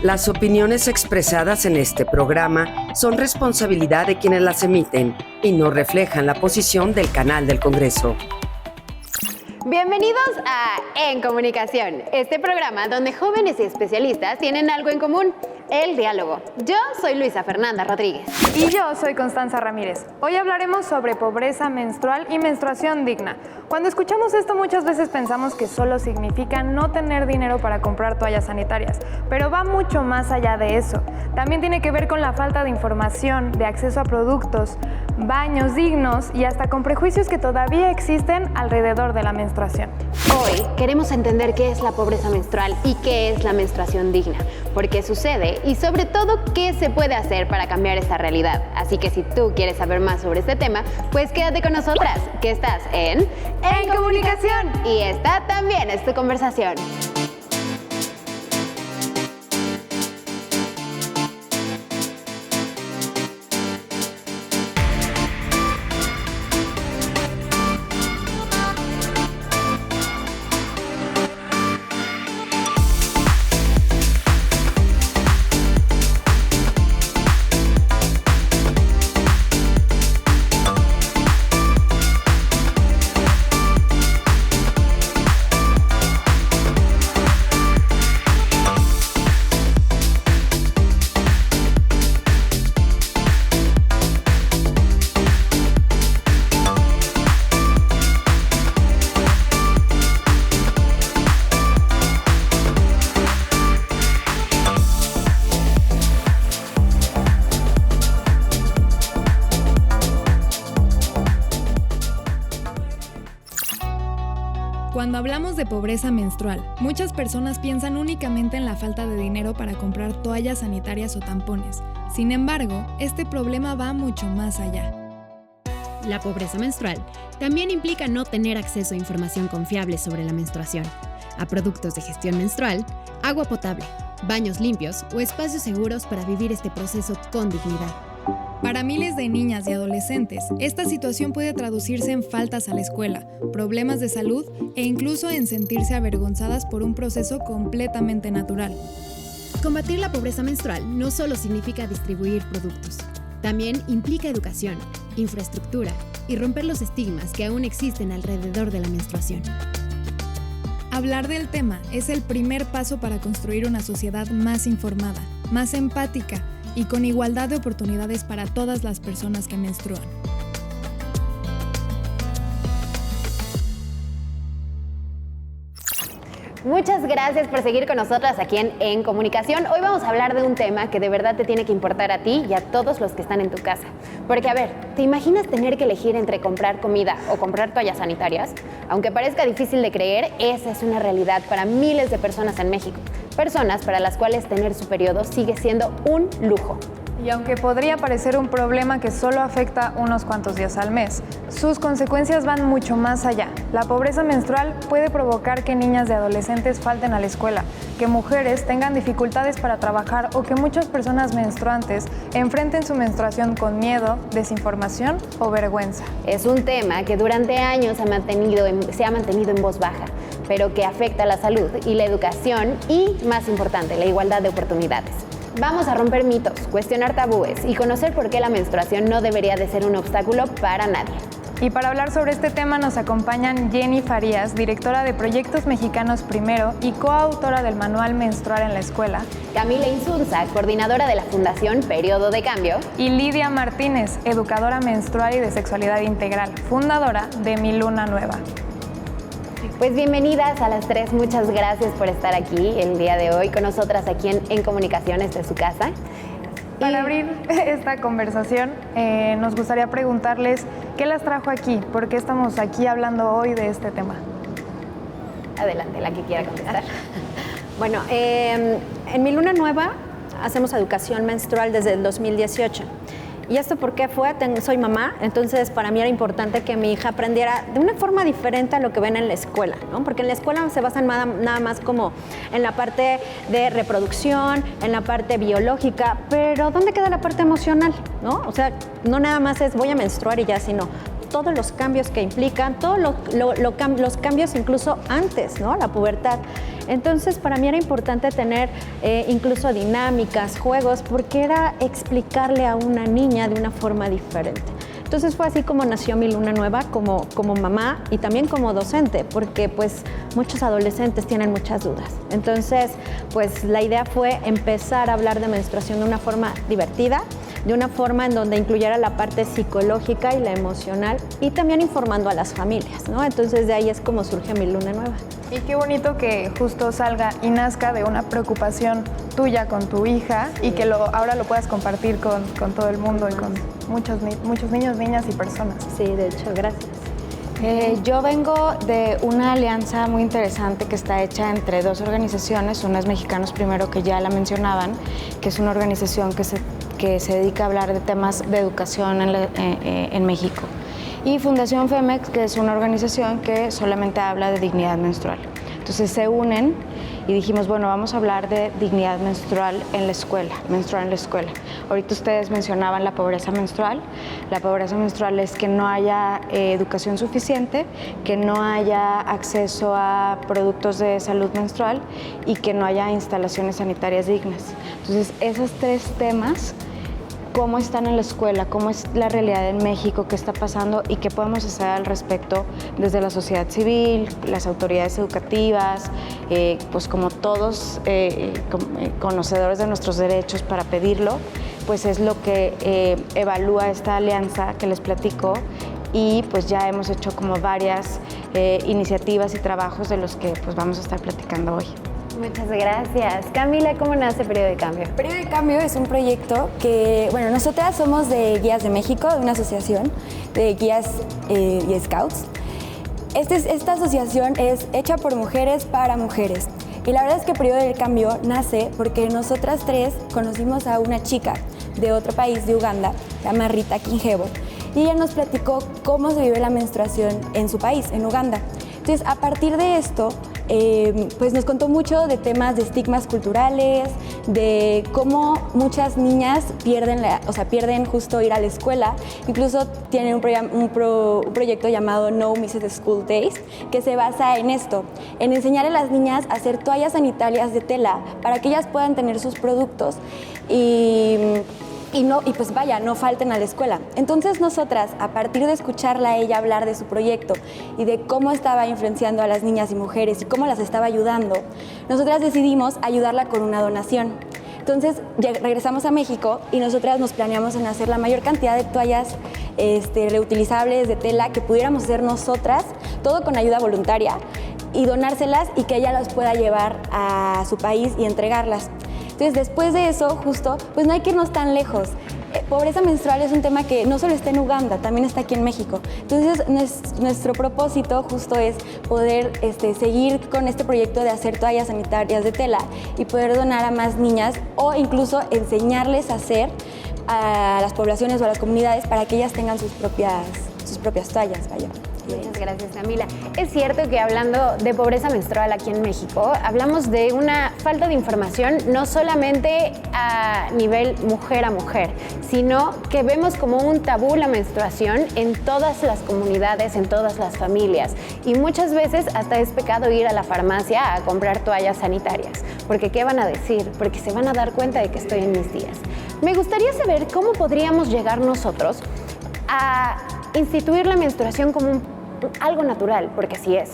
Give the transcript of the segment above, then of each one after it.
Las opiniones expresadas en este programa son responsabilidad de quienes las emiten y no reflejan la posición del canal del Congreso. Bienvenidos a En Comunicación, este programa donde jóvenes y especialistas tienen algo en común, el diálogo. Yo soy Luisa Fernanda Rodríguez. Y yo soy Constanza Ramírez. Hoy hablaremos sobre pobreza menstrual y menstruación digna. Cuando escuchamos esto muchas veces pensamos que solo significa no tener dinero para comprar toallas sanitarias, pero va mucho más allá de eso. También tiene que ver con la falta de información, de acceso a productos, baños dignos y hasta con prejuicios que todavía existen alrededor de la menstruación. Hoy queremos entender qué es la pobreza menstrual y qué es la menstruación digna, por qué sucede y sobre todo qué se puede hacer para cambiar esta realidad. Así que si tú quieres saber más sobre este tema, pues quédate con nosotras, que estás en Comunicación y esta también es tu conversación. Cuando hablamos de pobreza menstrual, muchas personas piensan únicamente en la falta de dinero para comprar toallas sanitarias o tampones. Sin embargo, este problema va mucho más allá. La pobreza menstrual también implica no tener acceso a información confiable sobre la menstruación, a productos de gestión menstrual, agua potable, baños limpios o espacios seguros para vivir este proceso con dignidad. Para miles de niñas y adolescentes, esta situación puede traducirse en faltas a la escuela, problemas de salud e incluso en sentirse avergonzadas por un proceso completamente natural. Combatir la pobreza menstrual no solo significa distribuir productos, también implica educación, infraestructura y romper los estigmas que aún existen alrededor de la menstruación. Hablar del tema es el primer paso para construir una sociedad más informada, más empática y con igualdad de oportunidades para todas las personas que menstruan. Muchas gracias por seguir con nosotras aquí en Comunicación. Hoy vamos a hablar de un tema que de verdad te tiene que importar a ti y a todos los que están en tu casa. Porque, a ver, ¿te imaginas tener que elegir entre comprar comida o comprar toallas sanitarias? Aunque parezca difícil de creer, esa es una realidad para miles de personas en México. Personas para las cuales tener su periodo sigue siendo un lujo. Y aunque podría parecer un problema que solo afecta unos cuantos días al mes, sus consecuencias van mucho más allá. La pobreza menstrual puede provocar que niñas y adolescentes falten a la escuela, que mujeres tengan dificultades para trabajar o que muchas personas menstruantes enfrenten su menstruación con miedo, desinformación o vergüenza. Es un tema que durante años se ha mantenido en voz baja, pero que afecta a la salud y la educación y, más importante, la igualdad de oportunidades. Vamos a romper mitos, cuestionar tabúes y conocer por qué la menstruación no debería de ser un obstáculo para nadie. Y para hablar sobre este tema nos acompañan Jenny Farías, directora de Proyectos Mexicanos Primero y coautora del Manual Menstrual en la Escuela. Camila Insunza, coordinadora de la Fundación Periodo de Cambio. Y Lidia Martínez, educadora menstrual y de sexualidad integral, fundadora de Mi Luna Nueva. Pues bienvenidas a las tres, muchas gracias por estar aquí el día de hoy con nosotras aquí en Comunicación desde su casa. Para abrir esta conversación, nos gustaría preguntarles qué las trajo aquí, por qué estamos aquí hablando hoy de este tema. Adelante, la que quiera contestar. Bueno, en Mi Luna Nueva hacemos educación menstrual desde el 2018. ¿Y esto por qué fue? Soy mamá, entonces para mí era importante que mi hija aprendiera de una forma diferente a lo que ven en la escuela, ¿no? Porque en la escuela se basan nada más como en la parte de reproducción, en la parte biológica, pero ¿dónde queda la parte emocional, no? O sea, no nada más es voy a menstruar y ya, sino todos los cambios que implican, todos los cambios incluso antes, ¿no? La pubertad. Entonces, para mí era importante tener incluso dinámicas, juegos, porque era explicarle a una niña de una forma diferente. Entonces fue así como nació Mi Luna Nueva, como mamá y también como docente, porque pues muchos adolescentes tienen muchas dudas. Entonces, pues la idea fue empezar a hablar de menstruación de una forma divertida, de una forma en donde incluyera la parte psicológica y la emocional y también informando a las familias, ¿no? Entonces de ahí es como surge Mi Luna Nueva. Y qué bonito que justo salga y nazca de una preocupación tuya con tu hija y que ahora lo puedas compartir con todo el mundo y con muchos niños, niñas y personas. Sí, de hecho, gracias. Yo vengo de una alianza muy interesante que está hecha entre dos organizaciones. Una es Mexicanos Primero, que ya la mencionaban, que es una organización que se dedica a hablar de temas de educación en México. Y Fundación Femex, que es una organización que solamente habla de dignidad menstrual. Entonces se unen y dijimos, bueno, vamos a hablar de dignidad menstrual en la escuela, menstrual en la escuela. Ahorita ustedes mencionaban la pobreza menstrual. La pobreza menstrual es que no haya educación suficiente, que no haya acceso a productos de salud menstrual y que no haya instalaciones sanitarias dignas. Entonces, esos tres temas, cómo están en la escuela, cómo es la realidad en México, qué está pasando y qué podemos hacer al respecto desde la sociedad civil, las autoridades educativas, pues como todos conocedores de nuestros derechos para pedirlo, pues es lo que evalúa esta alianza que les platico y pues ya hemos hecho como varias iniciativas y trabajos de los que pues vamos a estar platicando hoy. Muchas gracias. Camila, ¿cómo nace Periodo de Cambio? Periodo de Cambio es un proyecto que, bueno, nosotras somos de Guías de México, de una asociación de guías y scouts. Esta asociación es hecha por mujeres para mujeres. Y la verdad es que Periodo de Cambio nace porque nosotras tres conocimos a una chica de otro país, de Uganda, se llama Rita Kinjebo, y ella nos platicó cómo se vive la menstruación en su país, en Uganda. Entonces, a partir de esto, pues nos contó mucho de temas de estigmas culturales, de cómo muchas niñas pierden justo ir a la escuela. Incluso tienen un proyecto llamado No Misses School Days, que se basa en esto, en enseñar a las niñas a hacer toallas sanitarias de tela para que ellas puedan tener sus productos y pues vaya, no falten a la escuela. Entonces nosotras, a partir de escucharla a ella hablar de su proyecto y de cómo estaba influenciando a las niñas y mujeres y cómo las estaba ayudando, nosotras decidimos ayudarla con una donación. Entonces regresamos a México y nosotras nos planeamos en hacer la mayor cantidad de toallas reutilizables de tela que pudiéramos hacer nosotras, todo con ayuda voluntaria, y donárselas y que ella las pueda llevar a su país y entregarlas. Entonces, después de eso, justo, pues no hay que irnos tan lejos. Pobreza menstrual es un tema que no solo está en Uganda, también está aquí en México. Entonces, nuestro propósito justo es poder seguir con este proyecto de hacer toallas sanitarias de tela y poder donar a más niñas o incluso enseñarles a hacer a las poblaciones o a las comunidades para que ellas tengan sus propias toallas, vaya. Muchas gracias, Camila. Es cierto que hablando de pobreza menstrual aquí en México, hablamos de una falta de información no solamente a nivel mujer a mujer, sino que vemos como un tabú la menstruación en todas las comunidades, en todas las familias. Y muchas veces hasta es pecado ir a la farmacia a comprar toallas sanitarias. Porque ¿qué van a decir? Porque se van a dar cuenta de que estoy en mis días. Me gustaría saber cómo podríamos llegar nosotros a instituir la menstruación como algo natural, porque así es,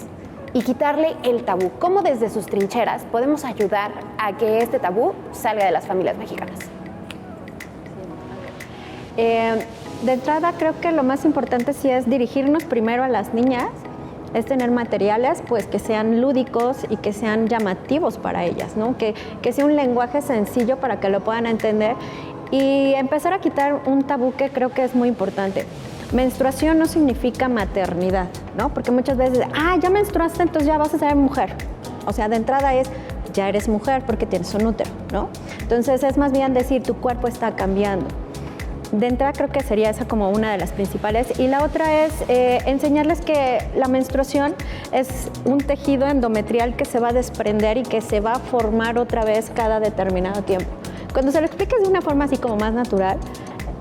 y quitarle el tabú. ¿Cómo desde sus trincheras podemos ayudar a que este tabú salga de las familias mexicanas? De entrada, creo que lo más importante sí es dirigirnos primero a las niñas, es tener materiales pues que sean lúdicos y que sean llamativos para ellas, ¿no? Que sea un lenguaje sencillo para que lo puedan entender y empezar a quitar un tabú que creo que es muy importante. Menstruación no significa maternidad, ¿no? Porque muchas veces, ya menstruaste, entonces ya vas a ser mujer. O sea, de entrada es, ya eres mujer porque tienes un útero, ¿no? Entonces es más bien decir, tu cuerpo está cambiando. De entrada creo que sería esa como una de las principales. Y la otra es enseñarles que la menstruación es un tejido endometrial que se va a desprender y que se va a formar otra vez cada determinado tiempo. Cuando se lo expliques de una forma así como más natural,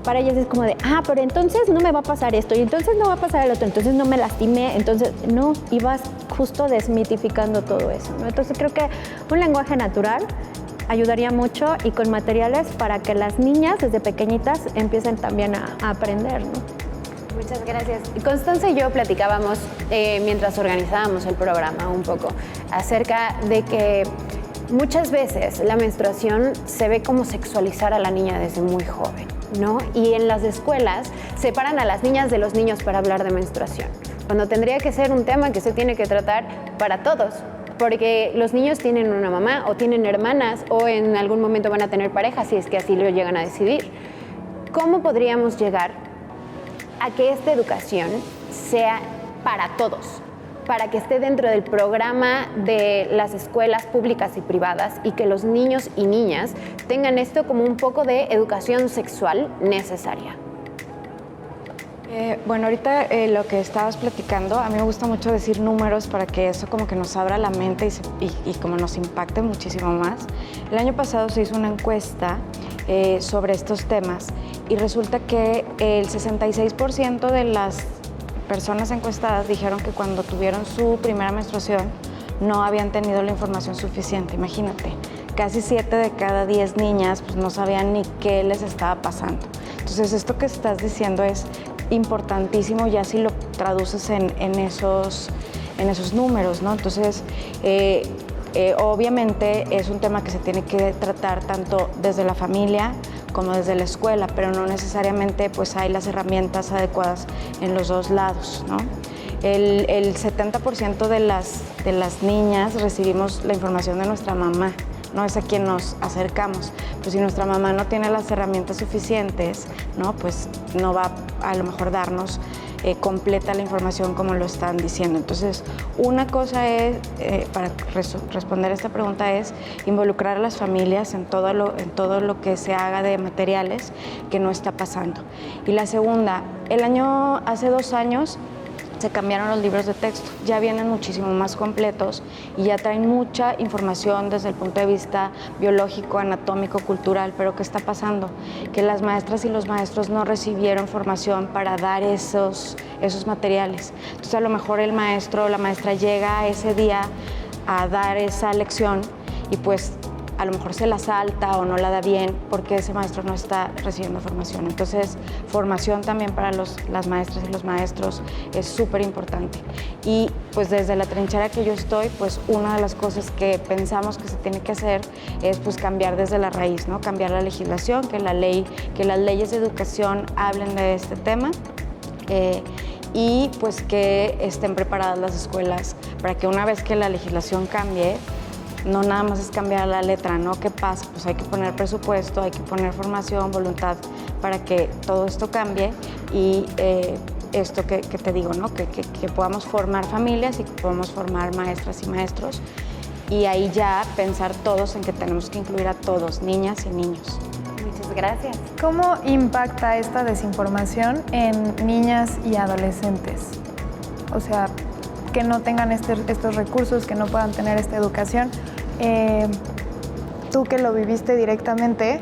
para ellas es como de, pero entonces no me va a pasar esto, y entonces no va a pasar el otro, entonces no me lastimé, entonces no, y vas justo desmitificando todo eso, ¿no? Entonces creo que un lenguaje natural ayudaría mucho y con materiales para que las niñas desde pequeñitas empiecen también a aprender, ¿no? Muchas gracias. Constanza y yo platicábamos mientras organizábamos el programa un poco acerca de que muchas veces la menstruación se ve como sexualizar a la niña desde muy joven, ¿no? Y en las escuelas separan a las niñas de los niños para hablar de menstruación, cuando tendría que ser un tema que se tiene que tratar para todos, porque los niños tienen una mamá o tienen hermanas o en algún momento van a tener pareja si es que así lo llegan a decidir. ¿Cómo podríamos llegar a que esta educación sea para todos, para que esté dentro del programa de las escuelas públicas y privadas y que los niños y niñas tengan esto como un poco de educación sexual necesaria? Bueno, ahorita lo que estabas platicando, a mí me gusta mucho decir números para que eso como que nos abra la mente y como nos impacte muchísimo más. El año pasado se hizo una encuesta sobre estos temas y resulta que el 66% de las personas encuestadas dijeron que cuando tuvieron su primera menstruación no habían tenido la información suficiente. Imagínate, casi 7 de cada 10 niñas pues, no sabían ni qué les estaba pasando. Entonces, esto que estás diciendo es importantísimo ya si lo traduces en esos números, ¿no? Entonces, obviamente es un tema que se tiene que tratar tanto desde la familia como desde la escuela, pero no necesariamente pues hay las herramientas adecuadas en los dos lados, ¿no? El 70% de las niñas recibimos la información de nuestra mamá, no es a quien nos acercamos. Pues si nuestra mamá no tiene las herramientas suficientes, ¿no? Pues no va a lo mejor darnos completa la información como lo están diciendo. Entonces, una cosa es, para responder a esta pregunta, es involucrar a las familias en todo lo que se haga de materiales que no está pasando. Y la segunda, hace 2 años, se cambiaron los libros de texto, ya vienen muchísimo más completos y ya traen mucha información desde el punto de vista biológico, anatómico, cultural, pero ¿qué está pasando? Que las maestras y los maestros no recibieron formación para dar esos materiales. Entonces a lo mejor el maestro o la maestra llega ese día a dar esa lección y pues a lo mejor se la salta o no la da bien porque ese maestro no está recibiendo formación. Entonces, formación también para las maestras y los maestros es súper importante. Y pues desde la trinchera que yo estoy, pues una de las cosas que pensamos que se tiene que hacer es pues cambiar desde la raíz, ¿no? Cambiar la legislación, que las leyes de educación hablen de este tema. Y pues que estén preparadas las escuelas para que una vez que la legislación cambie, no nada más es cambiar la letra, ¿no? ¿Qué pasa? Pues hay que poner presupuesto, hay que poner formación, voluntad para que todo esto cambie y esto que te digo, ¿no? Que podamos formar familias y que podamos formar maestras y maestros y ahí ya pensar todos en que tenemos que incluir a todos, niñas y niños. Muchas gracias. ¿Cómo impacta esta desinformación en niñas y adolescentes? O sea, que no tengan estos recursos, que no puedan tener esta educación. Tú que lo viviste directamente,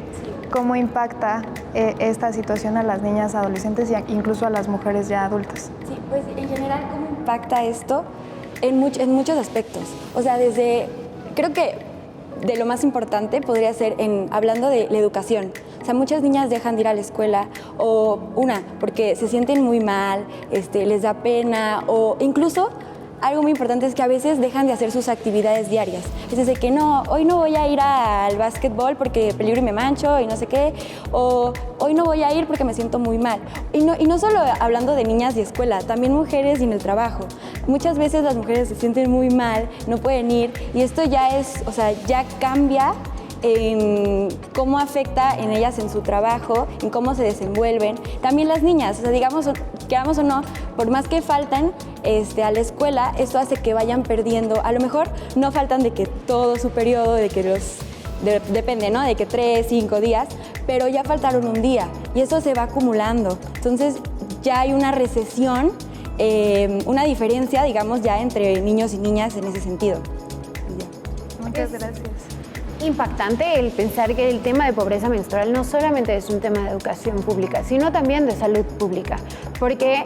¿cómo impacta esta situación a las niñas, adolescentes e incluso a las mujeres ya adultas? Sí, pues en general, ¿cómo impacta esto? En muchos aspectos. O sea, creo que de lo más importante podría ser hablando de la educación. O sea, muchas niñas dejan de ir a la escuela porque se sienten muy mal, les da pena o incluso algo muy importante es que a veces dejan de hacer sus actividades diarias. Es decir, que no, hoy no voy a ir al básquetbol porque peligro y me mancho y no sé qué, o hoy no voy a ir porque me siento muy mal. Y no solo hablando de niñas y escuela, también mujeres y en el trabajo. Muchas veces las mujeres se sienten muy mal, no pueden ir, y esto ya ya cambia en cómo afecta en ellas en su trabajo, en cómo se desenvuelven. También las niñas, o sea, digamos, queramos o no, por más que faltan a la escuela, esto hace que vayan perdiendo, a lo mejor no faltan de que todo su periodo, depende, ¿no? De que 3, 5 días, pero ya faltaron un día y eso se va acumulando. Entonces ya hay una recesión, una diferencia, digamos, ya entre niños y niñas en ese sentido. Muchas gracias. impactante el pensar que el tema de pobreza menstrual no solamente es un tema de educación pública, sino también de salud pública, porque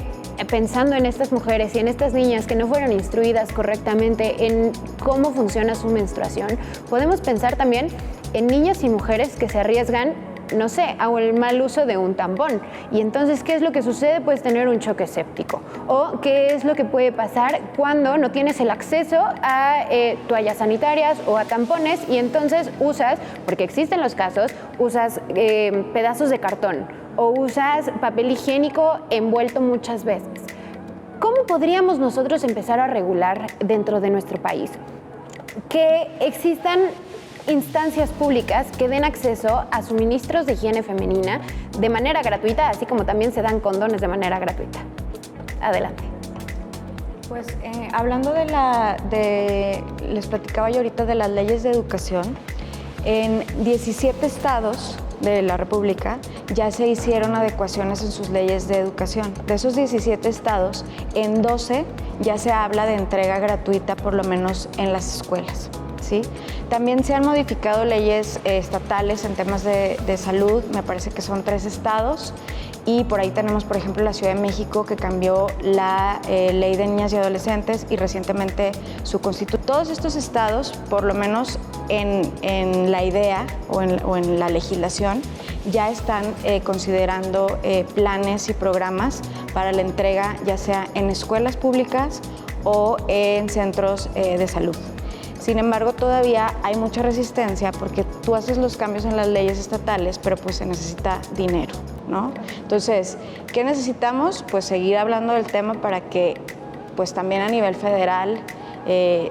pensando en estas mujeres y en estas niñas que no fueron instruidas correctamente en cómo funciona su menstruación, podemos pensar también en niñas y mujeres que se arriesgan, no sé, a el mal uso de un tampón. Y entonces, ¿qué es lo que sucede? Puedes tener un choque séptico. O ¿qué es lo que puede pasar cuando no tienes el acceso a toallas sanitarias o a tampones y entonces usas, porque existen los casos, usas pedazos de cartón o usas papel higiénico envuelto muchas veces? ¿Cómo podríamos nosotros empezar a regular dentro de nuestro país que existan instancias públicas que den acceso a suministros de higiene femenina de manera gratuita, así como también se dan condones de manera gratuita? Adelante. Pues hablando les platicaba yo ahorita de las leyes de educación, en 17 estados de la República ya se hicieron adecuaciones en sus leyes de educación. De esos 17 estados, en 12 ya se habla de entrega gratuita, por lo menos en las escuelas. ¿Sí? También se han modificado leyes estatales en temas de salud, me parece que son 3 estados, y por ahí tenemos, por ejemplo, la Ciudad de México, que cambió la ley de niñas y adolescentes y recientemente su constitución. Todos estos estados, por lo menos en la idea o en la legislación, ya están considerando planes y programas para la entrega, ya sea en escuelas públicas o en centros de salud. Sin embargo, todavía hay mucha resistencia porque tú haces los cambios en las leyes estatales, pero pues se necesita dinero, ¿no? Entonces, ¿qué necesitamos? Pues seguir hablando del tema para que pues también a nivel federal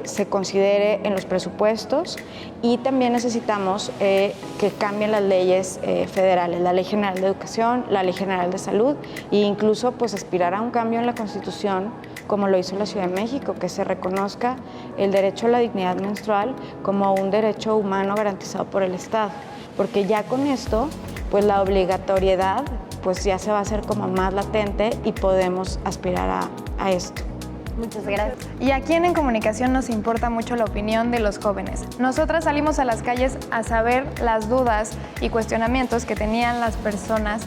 se considere en los presupuestos, y también necesitamos que cambien las leyes federales, la Ley General de Educación, la Ley General de Salud, e incluso pues aspirar a un cambio en la Constitución, como lo hizo la Ciudad de México, que se reconozca el derecho a la dignidad menstrual como un derecho humano garantizado por el Estado, porque ya con esto pues la obligatoriedad pues ya se va a hacer como más latente y podemos aspirar a esto. Muchas gracias. Y aquí en Comunicación nos importa mucho la opinión de los jóvenes. Nosotras salimos a las calles a saber las dudas y cuestionamientos que tenían las personas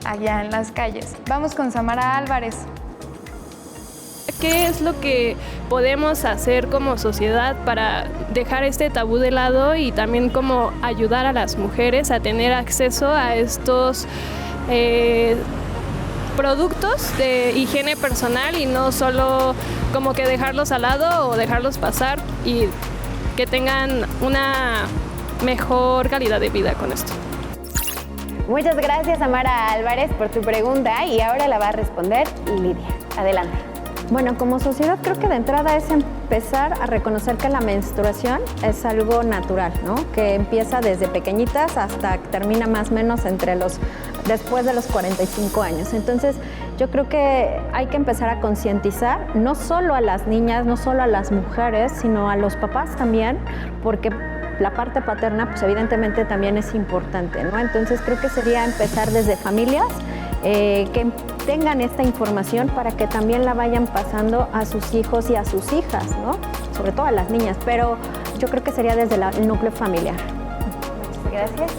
allá en las calles. Vamos con Samara Álvarez. ¿Qué es lo que podemos hacer como sociedad para dejar este tabú de lado y también como ayudar a las mujeres a tener acceso a estos productos de higiene personal y no solo como que dejarlos al lado o dejarlos pasar, y que tengan una mejor calidad de vida con esto? Muchas gracias, Samara Álvarez, por tu pregunta, y ahora la va a responder Lidia. Adelante. Bueno, como sociedad creo que de entrada es empezar a reconocer que la menstruación es algo natural, ¿no? Que empieza desde pequeñitas hasta que termina más o menos después de los 45 años. Entonces, yo creo que hay que empezar a concientizar no solo a las niñas, no solo a las mujeres, sino a los papás también, porque la parte paterna, pues evidentemente también es importante, ¿no? Entonces, creo que sería empezar desde familias que tengan esta información para que también la vayan pasando a sus hijos y a sus hijas, ¿no? Sobre todo a las niñas, pero yo creo que sería desde el núcleo familiar. Muchas gracias.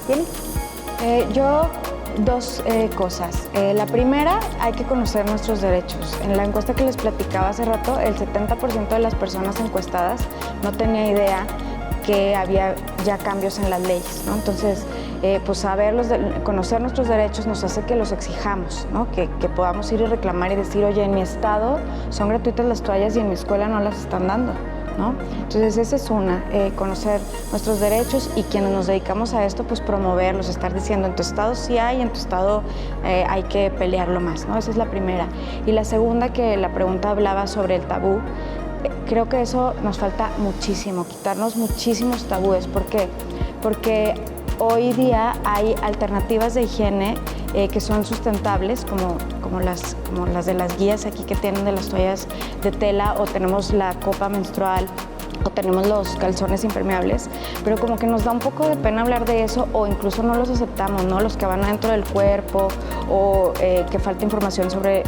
¿Jenny? Yo dos cosas. La primera, hay que conocer nuestros derechos. En la encuesta que les platicaba hace rato, el 70% de las personas encuestadas no tenía idea que había ya cambios en las leyes, ¿no? Entonces, pues conocer nuestros derechos nos hace que los exijamos, ¿no? Que podamos ir y reclamar y decir, oye, en mi estado son gratuitas las toallas y en mi escuela no las están dando, ¿no? Entonces esa es una, conocer nuestros derechos, y quienes nos dedicamos a esto, pues promoverlos, estar diciendo en tu estado sí hay, en tu estado hay que pelearlo más, ¿no? Esa es la primera. Y la segunda, que la pregunta hablaba sobre el tabú, creo que eso nos falta muchísimo, quitarnos muchísimos tabúes. ¿Por qué? Porque hoy día hay alternativas de higiene que son sustentables, como las de las guías aquí que tienen de las toallas de tela, o tenemos la copa menstrual, o tenemos los calzones impermeables, pero como que nos da un poco de pena hablar de eso o incluso no los aceptamos, ¿no? Los que van adentro del cuerpo o que falta información sobre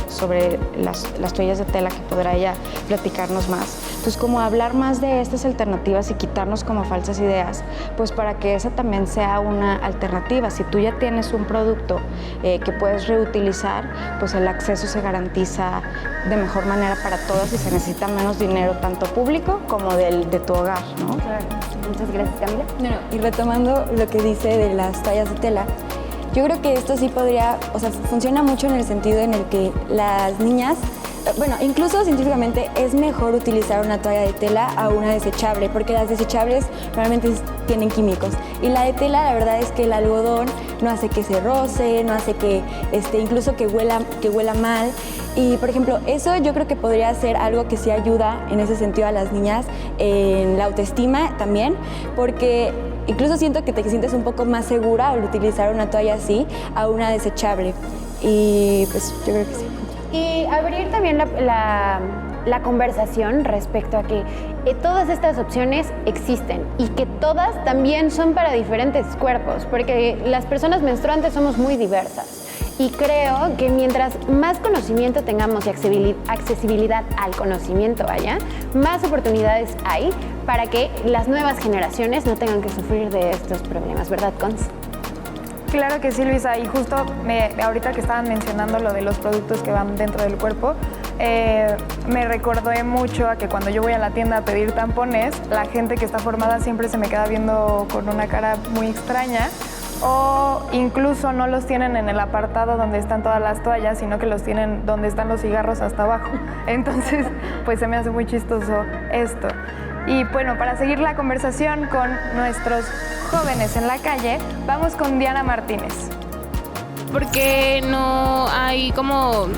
las toallas de tela, que podrá ella platicarnos más. Entonces, como hablar más de estas alternativas y quitarnos como falsas ideas, pues para que esa también sea una alternativa. Si tú ya tienes un producto que puedes reutilizar, pues el acceso se garantiza de mejor manera para todos y se necesita menos dinero, tanto público como de tu hogar, ¿no? Claro. Muchas gracias, Camila. No, y retomando lo que dice de las toallas de tela, yo creo que esto sí podría, o sea, funciona mucho en el sentido en el que las niñas, bueno, incluso científicamente es mejor utilizar una toalla de tela a una desechable, porque las desechables normalmente tienen químicos. Y la de tela, la verdad es que el algodón no hace que se roce, no hace que, incluso que huela mal. Y, por ejemplo, eso yo creo que podría ser algo que sí ayuda en ese sentido a las niñas, en la autoestima también, porque incluso siento que te sientes un poco más segura al utilizar una toalla así a una desechable. Y pues yo creo que sí. Y abrir también la conversación respecto a que todas estas opciones existen y que todas también son para diferentes cuerpos, porque las personas menstruantes somos muy diversas. Y creo que mientras más conocimiento tengamos y accesibilidad al conocimiento haya, más oportunidades hay para que las nuevas generaciones no tengan que sufrir de estos problemas, ¿verdad, Cons? Claro que sí, Luisa, y justo ahorita que estaban mencionando lo de los productos que van dentro del cuerpo, me recordé mucho a que cuando yo voy a la tienda a pedir tampones, la gente que está formada siempre se me queda viendo con una cara muy extraña, o incluso no los tienen en el apartado donde están todas las toallas, sino que los tienen donde están los cigarros hasta abajo. Entonces, pues se me hace muy chistoso esto. Y bueno, para seguir la conversación con nuestros jóvenes en la calle, vamos con Diana Martínez. Porque no hay como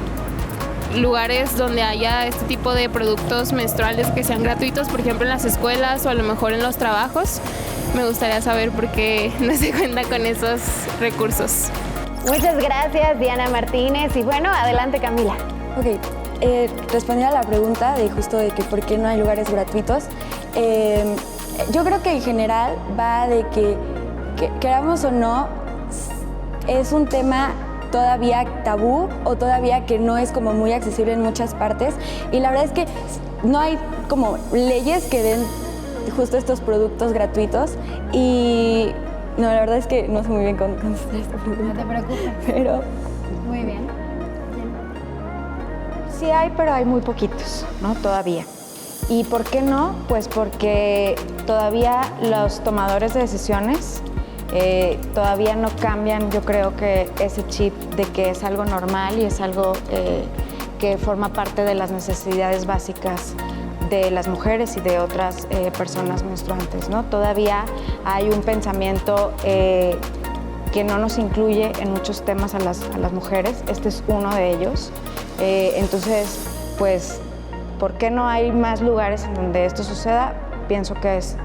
lugares donde haya este tipo de productos menstruales que sean gratuitos, por ejemplo en las escuelas o a lo mejor en los trabajos. Me gustaría saber por qué no se cuenta con esos recursos. Muchas gracias, Diana Martínez. Y bueno, adelante, Camila. Ok, respondiendo a la pregunta de justo de que por qué no hay lugares gratuitos, yo creo que en general va de que queramos o no, es un tema todavía tabú o todavía que no es como muy accesible en muchas partes, y la verdad es que no hay como leyes que den justo estos productos gratuitos, y no, la verdad es que no sé muy bien contestar esta pregunta. No te preocupes. Pero muy bien. Sí hay, pero hay muy poquitos, ¿no? Todavía. ¿Y por qué no? Pues porque todavía los tomadores de decisiones todavía no cambian, yo creo que ese chip de que es algo normal y es algo que forma parte de las necesidades básicas de las mujeres y de otras personas menstruantes, ¿no? Todavía hay un pensamiento que no nos incluye en muchos temas a las mujeres. Este es uno de ellos. Entonces, pues, ¿por qué no hay más lugares en donde esto suceda? Pienso que es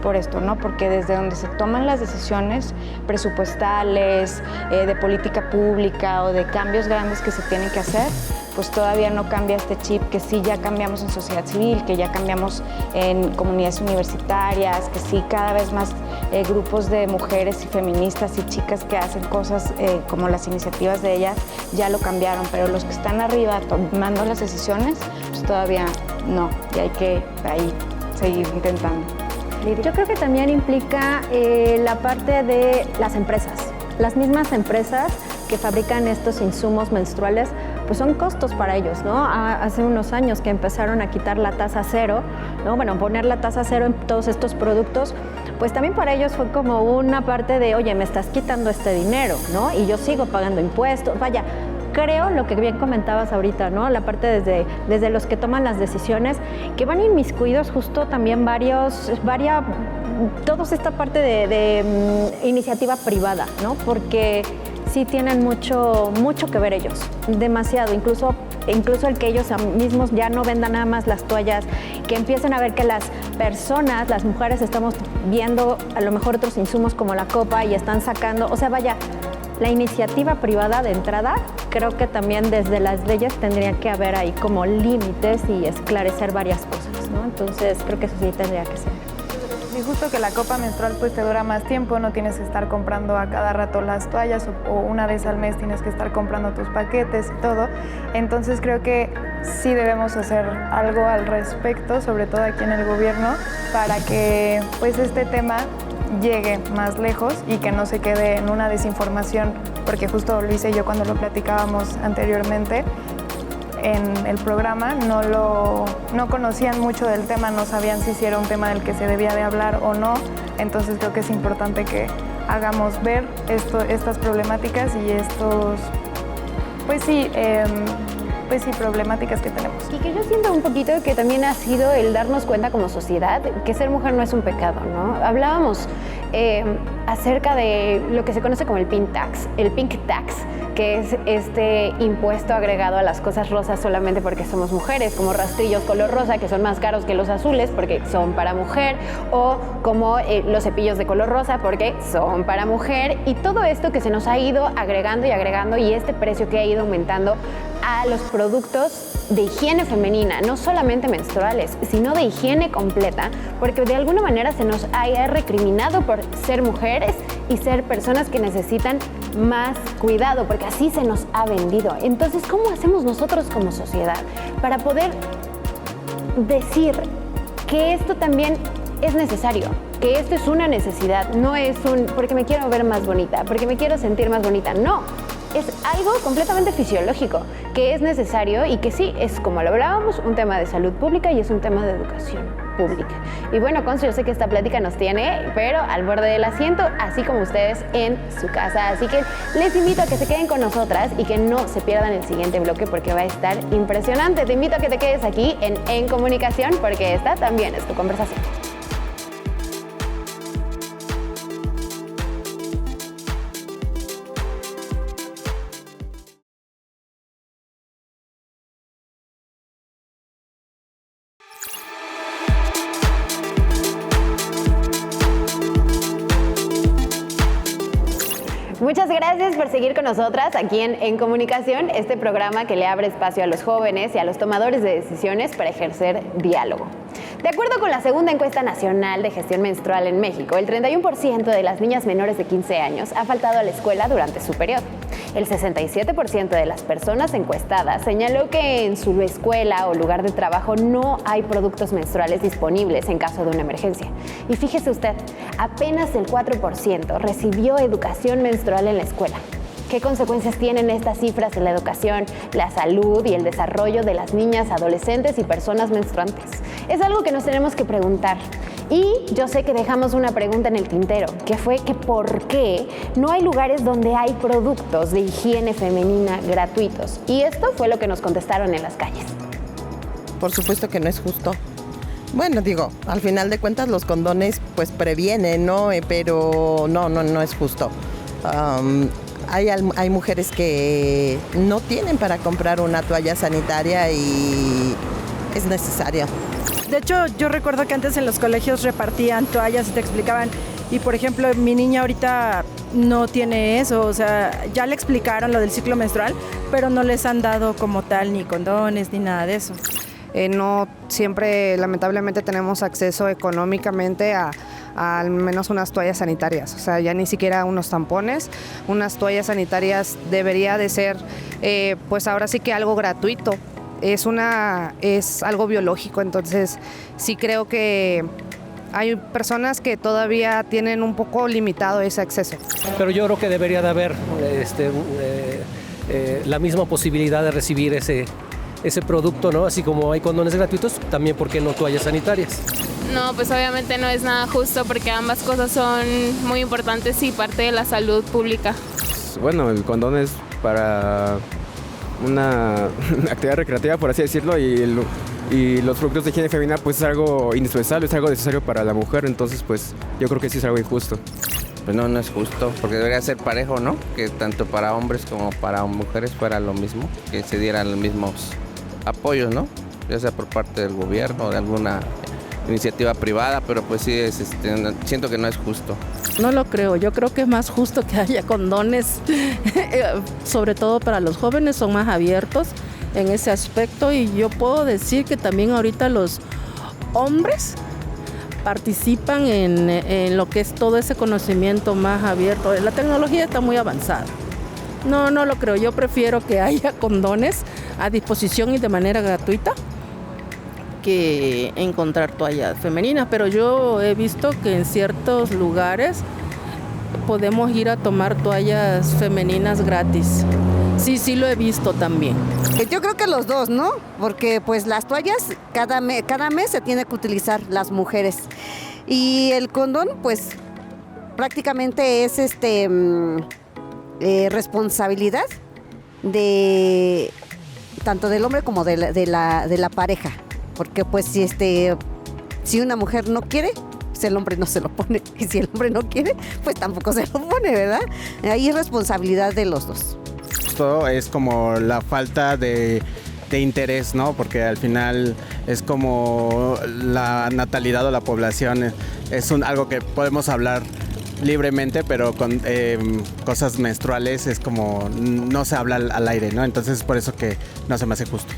por esto, ¿no? Porque desde donde se toman las decisiones presupuestales, de política pública o de cambios grandes que se tienen que hacer, pues todavía no cambia este chip que sí ya cambiamos en sociedad civil, que ya cambiamos en comunidades universitarias, que sí cada vez más grupos de mujeres y feministas y chicas que hacen cosas como las iniciativas de ellas ya lo cambiaron, pero los que están arriba tomando las decisiones, pues todavía no, y hay que ahí seguir intentando. Yo creo que también implica la parte de las empresas. Las mismas empresas que fabrican estos insumos menstruales, pues son costos para ellos, ¿no? Hace unos años que empezaron a quitar la tasa cero, ¿no? Bueno, poner la tasa cero en todos estos productos, pues también para ellos fue como una parte de, oye, me estás quitando este dinero, ¿no? Y yo sigo pagando impuestos, vaya. Creo lo que bien comentabas ahorita, ¿no? La parte desde los que toman las decisiones, que van inmiscuidos justo también toda esta parte de iniciativa privada, ¿no? Porque sí tienen mucho que ver ellos, demasiado, incluso el que ellos mismos ya no vendan nada más las toallas, que empiecen a ver que las personas, las mujeres, estamos viendo a lo mejor otros insumos como la copa y están sacando, o sea, vaya, la iniciativa privada de entrada, creo que también desde las leyes tendría que haber ahí como límites y esclarecer varias cosas, ¿no? Entonces creo que eso sí tendría que ser. Y justo que la copa menstrual pues te dura más tiempo, no tienes que estar comprando a cada rato las toallas o una vez al mes tienes que estar comprando tus paquetes y todo. Entonces creo que sí debemos hacer algo al respecto, sobre todo aquí en el gobierno, para que pues este tema llegue más lejos y que no se quede en una desinformación, porque justo lo hice yo cuando lo platicábamos anteriormente en el programa, no conocían mucho del tema, no sabían si era un tema del que se debía de hablar o no, entonces creo que es importante que hagamos ver estas problemáticas y estos, pues sí, problemáticas que tenemos. Y que yo siento un poquito que también ha sido el darnos cuenta como sociedad que ser mujer no es un pecado, ¿no? Hablábamos acerca de lo que se conoce como el pink tax, que es este impuesto agregado a las cosas rosas solamente porque somos mujeres, como rastrillos color rosa que son más caros que los azules porque son para mujer, o como los cepillos de color rosa porque son para mujer, y todo esto que se nos ha ido agregando y este precio que ha ido aumentando a los productos de higiene femenina, no solamente menstruales, sino de higiene completa, porque de alguna manera se nos haya recriminado por ser mujeres y ser personas que necesitan más cuidado, porque así se nos ha vendido. Entonces, ¿cómo hacemos nosotros como sociedad para poder decir que esto también es necesario, que esto es una necesidad, no es porque me quiero ver más bonita, porque me quiero sentir más bonita? No, es algo completamente fisiológico, que es necesario y que sí, es como lo hablábamos, un tema de salud pública y es un tema de educación pública. Y bueno, Consu, yo sé que esta plática nos tiene, pero al borde del asiento, así como ustedes en su casa. Así que les invito a que se queden con nosotras y que no se pierdan el siguiente bloque porque va a estar impresionante. Te invito a que te quedes aquí en Comunicación porque esta también es tu conversación. Muchas gracias por seguir con nosotras aquí en Comunicación, este programa que le abre espacio a los jóvenes y a los tomadores de decisiones para ejercer diálogo. De acuerdo con la segunda encuesta nacional de gestión menstrual en México, el 31% de las niñas menores de 15 años ha faltado a la escuela durante su periodo. El 67% de las personas encuestadas señaló que en su escuela o lugar de trabajo no hay productos menstruales disponibles en caso de una emergencia. Y fíjese usted, apenas el 4% recibió educación menstrual en la escuela. ¿Qué consecuencias tienen estas cifras en la educación, la salud y el desarrollo de las niñas, adolescentes y personas menstruantes? Es algo que nos tenemos que preguntar. Y yo sé que dejamos una pregunta en el tintero, que fue que ¿por qué no hay lugares donde hay productos de higiene femenina gratuitos? Y esto fue lo que nos contestaron en las calles. Por supuesto que no es justo. Bueno, digo, al final de cuentas los condones pues previenen, ¿no? Pero no es justo. Hay mujeres que no tienen para comprar una toalla sanitaria y es necesaria. De hecho, yo recuerdo que antes en los colegios repartían toallas y te explicaban, y por ejemplo, mi niña ahorita no tiene eso, o sea, ya le explicaron lo del ciclo menstrual, pero no les han dado como tal ni condones ni nada de eso. No siempre, lamentablemente, tenemos acceso económicamente a al menos unas toallas sanitarias, o sea, ya ni siquiera unos tampones, unas toallas sanitarias debería de ser, pues ahora sí que algo gratuito, es algo biológico, entonces sí creo que hay personas que todavía tienen un poco limitado ese acceso. Pero yo creo que debería de haber la misma posibilidad de recibir ese producto, ¿no? Así como hay condones gratuitos, también, ¿por qué no toallas sanitarias? No, pues obviamente no es nada justo porque ambas cosas son muy importantes y parte de la salud pública. Bueno, el condón es para una actividad recreativa, por así decirlo, y los productos de higiene femenina pues es algo indispensable, es algo necesario para la mujer, entonces pues yo creo que sí es algo injusto. Pues no es justo, porque debería ser parejo, ¿no? Que tanto para hombres como para mujeres fuera lo mismo, que se dieran los mismos apoyos, ¿no? Ya sea por parte del gobierno o de alguna iniciativa privada, pero pues sí, siento que no es justo. No lo creo, yo creo que es más justo que haya condones, sobre todo para los jóvenes, son más abiertos en ese aspecto, y yo puedo decir que también ahorita los hombres participan en lo que es todo ese conocimiento más abierto. La tecnología está muy avanzada. No lo creo, yo prefiero que haya condones a disposición y de manera gratuita que encontrar toallas femeninas, pero yo he visto que en ciertos lugares podemos ir a tomar toallas femeninas gratis. Sí lo he visto también. Yo creo que los dos, ¿no? Porque pues las toallas cada mes se tiene que utilizar las mujeres. Y el condón pues prácticamente es responsabilidad de tanto del hombre como de la pareja. Porque pues si una mujer no quiere, pues el hombre no se lo pone. Y si el hombre no quiere, pues tampoco se lo pone, ¿verdad? Ahí es responsabilidad de los dos. Todo es como la falta de interés, ¿no? Porque al final es como la natalidad o la población es algo que podemos hablar libremente, pero con cosas menstruales es como no se habla al aire, ¿no? Entonces por eso que no se me hace justo.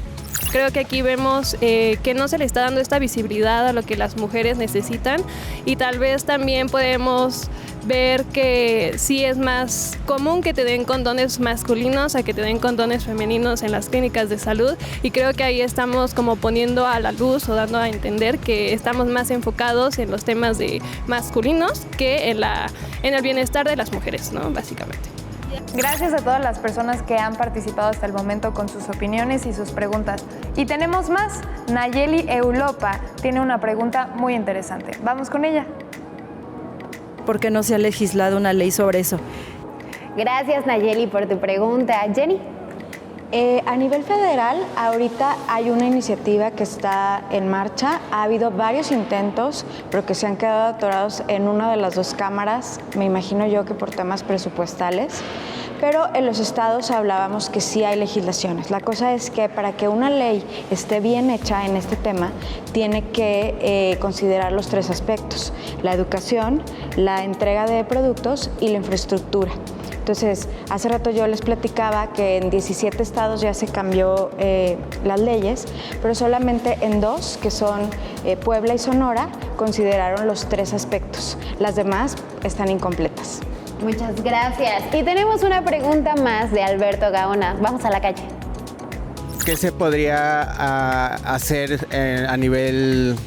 Creo que aquí vemos que no se le está dando esta visibilidad a lo que las mujeres necesitan, y tal vez también podemos ver que sí es más común que te den condones masculinos a que te den condones femeninos en las clínicas de salud, y creo que ahí estamos como poniendo a la luz o dando a entender que estamos más enfocados en los temas de masculinos que en el bienestar de las mujeres, ¿no? Básicamente. Gracias a todas las personas que han participado hasta el momento con sus opiniones y sus preguntas. Y tenemos más. Nayeli Eulopa tiene una pregunta muy interesante. Vamos con ella. ¿Por qué no se ha legislado una ley sobre eso? Gracias, Nayeli, por tu pregunta. Jenny. A nivel federal, ahorita hay una iniciativa que está en marcha. Ha habido varios intentos, pero que se han quedado atorados en una de las dos cámaras, me imagino yo que por temas presupuestales. Pero en los estados hablábamos que sí hay legislaciones. La cosa es que para que una ley esté bien hecha en este tema, tiene que considerar los tres aspectos: la educación, la entrega de productos y la infraestructura. Entonces, hace rato yo les platicaba que en 17 estados ya se cambió las leyes, pero solamente en 2, que son Puebla y Sonora, consideraron los tres aspectos. Las demás están incompletas. Muchas gracias. Y tenemos una pregunta más de Alberto Gaona. Vamos a la calle. ¿Qué se podría hacer a nivel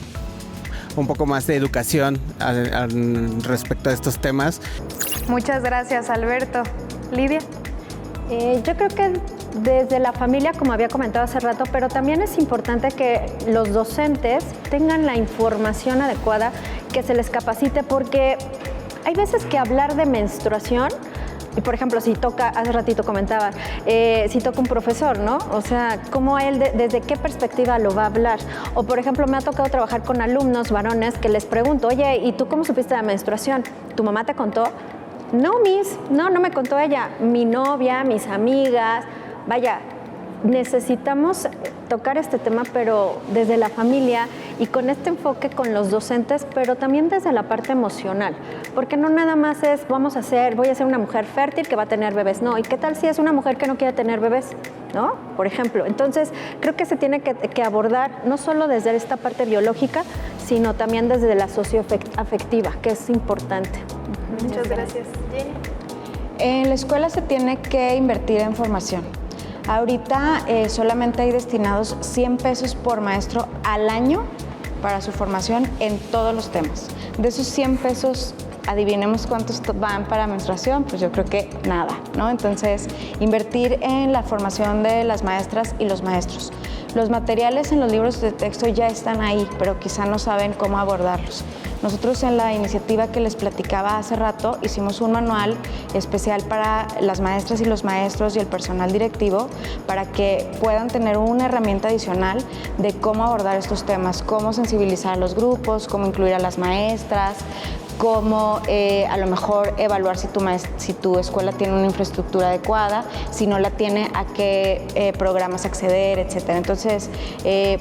un poco más de educación respecto a estos temas? Muchas gracias, Alberto. Lidia. Yo creo que desde la familia, como había comentado hace rato, pero también es importante que los docentes tengan la información adecuada, que se les capacite, porque hay veces que hablar de menstruación, y por ejemplo, si toca, hace ratito comentaba, si toca un profesor, ¿no? O sea, ¿cómo él, desde qué perspectiva lo va a hablar? O por ejemplo, me ha tocado trabajar con alumnos varones que les pregunto, oye, ¿y tú cómo supiste la menstruación? ¿Tu mamá te contó? No, no me contó ella. Mi novia, mis amigas, vaya, necesitamos tocar este tema, pero desde la familia y con este enfoque con los docentes, pero también desde la parte emocional, porque no nada más es voy a ser una mujer fértil que va a tener bebés, no, ¿y qué tal si es una mujer que no quiere tener bebés? ¿No? Por ejemplo, entonces creo que se tiene que abordar no solo desde esta parte biológica, sino también desde la socioafectiva, que es importante. Muchas gracias. En la escuela se tiene que invertir en formación. Ahorita solamente hay destinados 100 pesos por maestro al año para su formación en todos los temas. De esos 100 pesos, adivinemos cuántos van para menstruación, pues yo creo que nada, ¿no? Entonces, invertir en la formación de las maestras y los maestros. Los materiales en los libros de texto ya están ahí, pero quizá no saben cómo abordarlos. Nosotros en la iniciativa que les platicaba hace rato hicimos un manual especial para las maestras y los maestros y el personal directivo para que puedan tener una herramienta adicional de cómo abordar estos temas, cómo sensibilizar a los grupos, cómo incluir a las maestras, como a lo mejor evaluar si tu escuela tiene una infraestructura adecuada, si no la tiene, a qué programas acceder, etcétera. Entonces,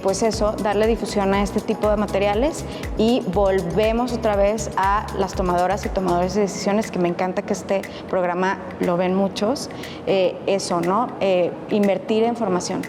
pues eso, darle difusión a este tipo de materiales y volvemos otra vez a las tomadoras y tomadores de decisiones, que me encanta que este programa lo ven muchos, eso, ¿no? Invertir en formación.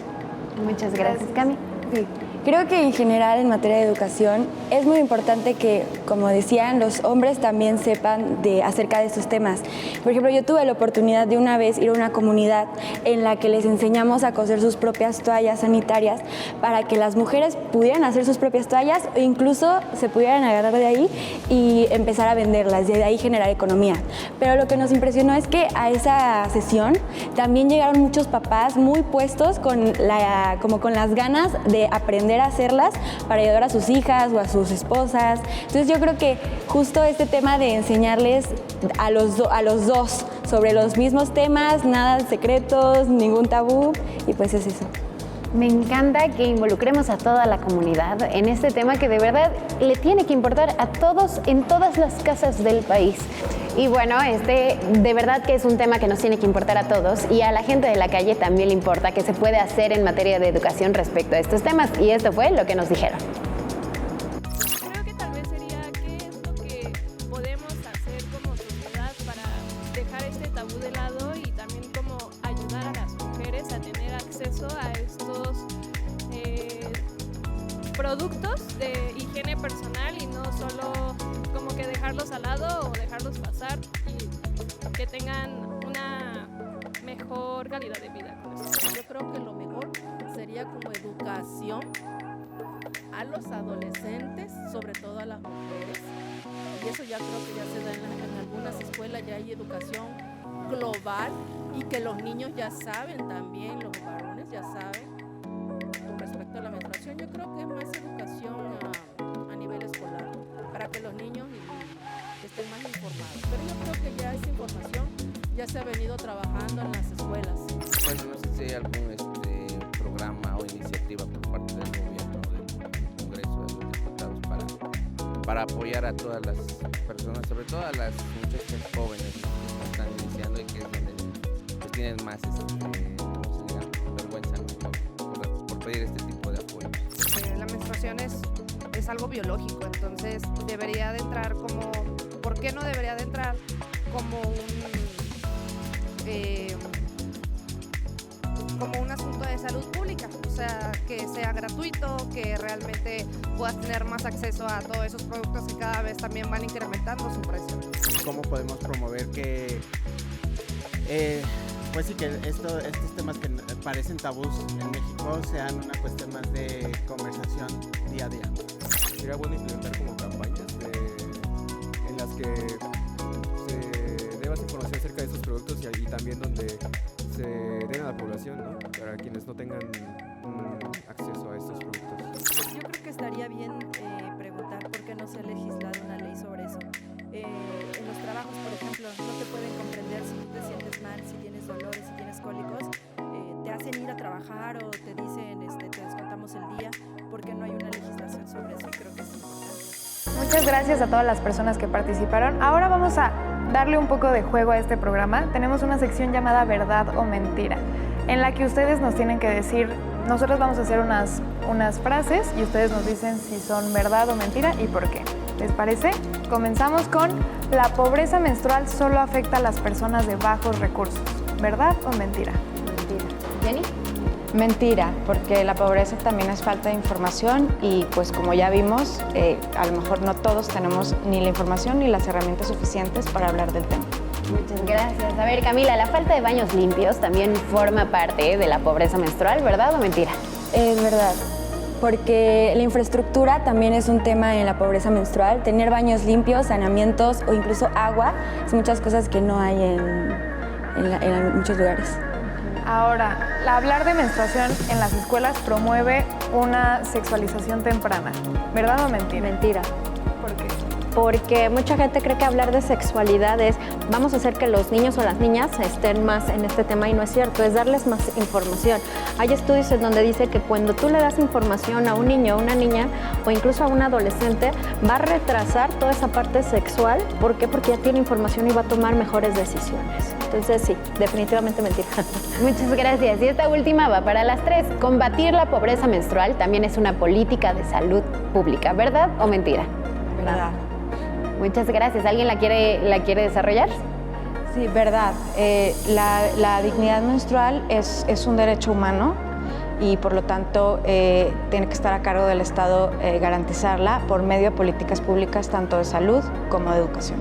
Muchas gracias, Cami. Sí. Creo que en general en materia de educación es muy importante que, como decían, los hombres también sepan acerca de estos temas. Por ejemplo, yo tuve la oportunidad de una vez ir a una comunidad en la que les enseñamos a coser sus propias toallas sanitarias para que las mujeres pudieran hacer sus propias toallas o incluso se pudieran agarrar de ahí y empezar a venderlas, de ahí generar economía. Pero lo que nos impresionó es que a esa sesión también llegaron muchos papás muy puestos con las ganas de aprender a hacerlas para ayudar a sus hijas o a sus esposas. Entonces yo creo que justo este tema de enseñarles a los dos sobre los mismos temas, nada de secretos, ningún tabú, y pues es eso. Me encanta que involucremos a toda la comunidad en este tema que de verdad le tiene que importar a todos en todas las casas del país. Y bueno, de verdad que es un tema que nos tiene que importar a todos y a la gente de la calle también le importa qué se puede hacer en materia de educación respecto a estos temas. Y esto fue lo que nos dijeron. Creo que tal vez sería qué es lo que podemos hacer como sociedad para dejar este tabú de lado y también como ayudar a las mujeres a tener acceso a estos productos de higiene personal y no solo como que dejarlos al lado o dejarlos pasar y que tengan una mejor calidad de vida con eso. Yo creo que lo mejor sería como educación a los adolescentes, sobre todo a las mujeres, y eso ya creo que ya se da en algunas escuelas, ya hay educación global y que los niños ya saben también, los varones ya saben con respecto a la menstruación. Yo creo que es más educación a nivel escolar para que los niños estén más informados, pero yo creo que ya esa información ya se ha venido trabajando en las escuelas. Bueno, no sé si hay algún programa o iniciativa por parte del gobierno, del Congreso, de los diputados para apoyar a todas las personas, sobre todo a las muchachas jóvenes que están iniciando y que es donde pues, tienen más vergüenza, ¿no? por pedir este tipo de apoyo. La menstruación es algo biológico, entonces debería de entrar como, ¿por qué no debería de entrar como un asunto de salud pública? O sea, que sea gratuito, que realmente puedas tener más acceso a todos esos productos que cada vez también van incrementando su precio. ¿Cómo podemos promover que pues sí, que estos temas que parecen tabús en México sean una cuestión más de conversación día a día? Sería bueno implementar como campañas en las que se dé más información acerca de estos productos y también donde se den a la población, ¿no? Para quienes no tengan acceso a estos productos. Yo creo que estaría bien preguntar por qué no se ha legislado una ley sobre eso. En los trabajos, por ejemplo, no te pueden comprender si tú te sientes mal, si tienes dolores, si tienes cólicos, te hacen ir a trabajar o te dicen, te descontamos el día, porque no hay una legislación sobre eso y creo que es importante. Muchas gracias a todas las personas que participaron. Ahora vamos a darle un poco de juego a este programa. Tenemos una sección llamada Verdad o Mentira, en la que ustedes nos tienen que decir, nosotros vamos a hacer unas frases y ustedes nos dicen si son verdad o mentira y por qué. ¿Les parece? Comenzamos con: la pobreza menstrual solo afecta a las personas de bajos recursos. ¿Verdad o mentira? Mentira. ¿Jenny? Mentira, porque la pobreza también es falta de información y pues como ya vimos, a lo mejor no todos tenemos ni la información ni las herramientas suficientes para hablar del tema. Muchas gracias. A ver, Camila, la falta de baños limpios también forma parte de la pobreza menstrual, ¿verdad o mentira? Es verdad, porque la infraestructura también es un tema en la pobreza menstrual. Tener baños limpios, saneamientos o incluso agua, son muchas cosas que no hay en muchos lugares. Ahora, hablar de menstruación en las escuelas promueve una sexualización temprana. ¿Verdad o mentira? Mentira. ¿Por qué? porque mucha gente cree que hablar de sexualidad es vamos a hacer que los niños o las niñas estén más en este tema y no es cierto, es darles más información. Hay estudios en donde dice que cuando tú le das información a un niño o una niña o incluso a un adolescente, va a retrasar toda esa parte sexual. ¿Por qué? Porque ya tiene información y va a tomar mejores decisiones. Entonces sí, definitivamente mentira. Muchas gracias. Y esta última va para las tres. Combatir la pobreza menstrual también es una política de salud pública, ¿verdad o mentira? Verdad. Muchas gracias. ¿Alguien la quiere desarrollar? Sí, verdad. La dignidad menstrual es un derecho humano y por lo tanto tiene que estar a cargo del Estado garantizarla por medio de políticas públicas tanto de salud como de educación.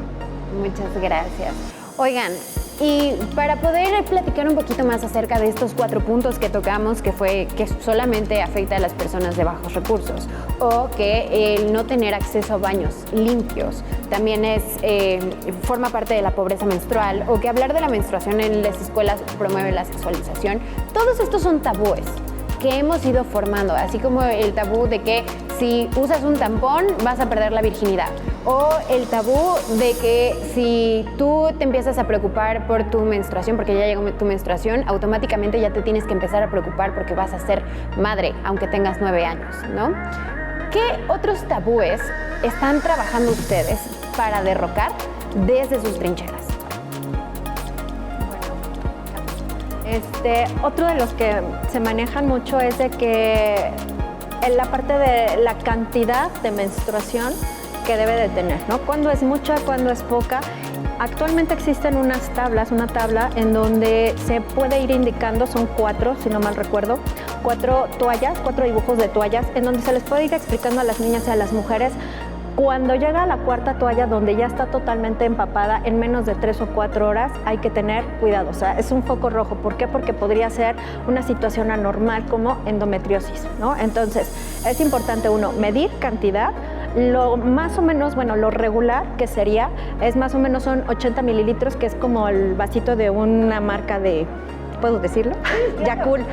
Muchas gracias. Oigan, y para poder platicar un poquito más acerca de estos 4 puntos que tocamos, que solamente afecta a las personas de bajos recursos, o que el no tener acceso a baños limpios también forma parte de la pobreza menstrual, o que hablar de la menstruación en las escuelas promueve la sexualización, todos estos son tabúes que hemos ido formando, así como el tabú de que si usas un tampón vas a perder la virginidad, o el tabú de que si tú te empiezas a preocupar por tu menstruación, porque ya llegó tu menstruación, automáticamente ya te tienes que empezar a preocupar porque vas a ser madre, aunque tengas 9 años, ¿no? ¿Qué otros tabúes están trabajando ustedes para derrocar desde sus trincheras? Otro de los que se manejan mucho es de que en la parte de la cantidad de menstruación que debe de tener, ¿no? Cuándo es mucha, cuándo es poca. Actualmente existen una tabla en donde se puede ir indicando, son 4, si no mal recuerdo, 4 toallas, 4 dibujos de toallas, en donde se les puede ir explicando a las niñas y a las mujeres. Cuando llega a la 4ª toalla, donde ya está totalmente empapada, en menos de 3 o 4 horas, hay que tener cuidado. O sea, es un foco rojo. ¿Por qué? Porque podría ser una situación anormal como endometriosis, ¿no? Entonces, es importante, medir cantidad. Lo más o menos, lo regular que sería, es más o menos son 80 mililitros, que es como el vasito de una marca de, ¿puedo decirlo? Yakult,